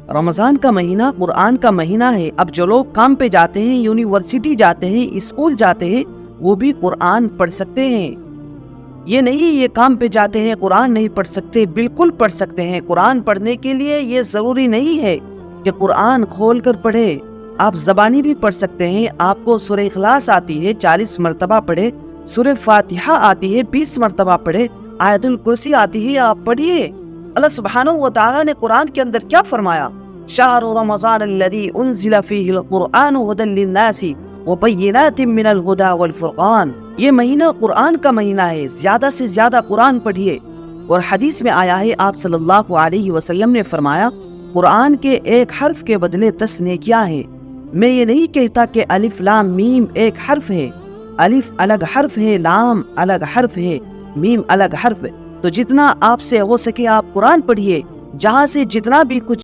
رمضان کا مہینہ قرآن کا مہینہ ہے۔ اب جو لوگ کام پہ جاتے ہیں، یونیورسٹی جاتے ہیں، اسکول جاتے ہیں، وہ بھی قرآن پڑھ سکتے ہیں۔ یہ نہیں یہ کام پہ جاتے ہیں قرآن نہیں پڑھ سکتے، بالکل پڑھ سکتے ہیں۔ قرآن پڑھنے کے لیے یہ ضروری نہیں ہے کہ قرآن کھول کر پڑھے، آپ زبانی بھی پڑھ سکتے ہیں۔ آپ کو سورہ اخلاص آتی ہے 40 مرتبہ پڑھے، سورہ فاتحہ آتی ہے 20 مرتبہ پڑھے، آیت الکرسی آتی ہے، آپ پڑھیے۔ اللہ سبحانہ و تعالیٰ نے قرآن کے اندر کیا فرمایا؟ شہر رمضان الذی انزل فیہ القرآن ھدی للناس وبینات من الہدی والفرقان۔ یہ مہینہ قرآن کا مہینہ ہے، زیادہ سے زیادہ قرآن پڑھیے۔ اور حدیث میں آیا ہے، آپ صلی اللہ علیہ وسلم نے فرمایا، قرآن کے ایک حرف کے بدلے 10 نیکیاں ہیں۔ میں یہ نہیں کہتا کہ الف لام میم ایک حرف ہے، الف الگ حرف ہے، لام الگ حرف ہے، میم الگ حرف ہے۔ تو جتنا آپ سے ہو سکے آپ قرآن پڑھیے، جہاں سے جتنا بھی کچھ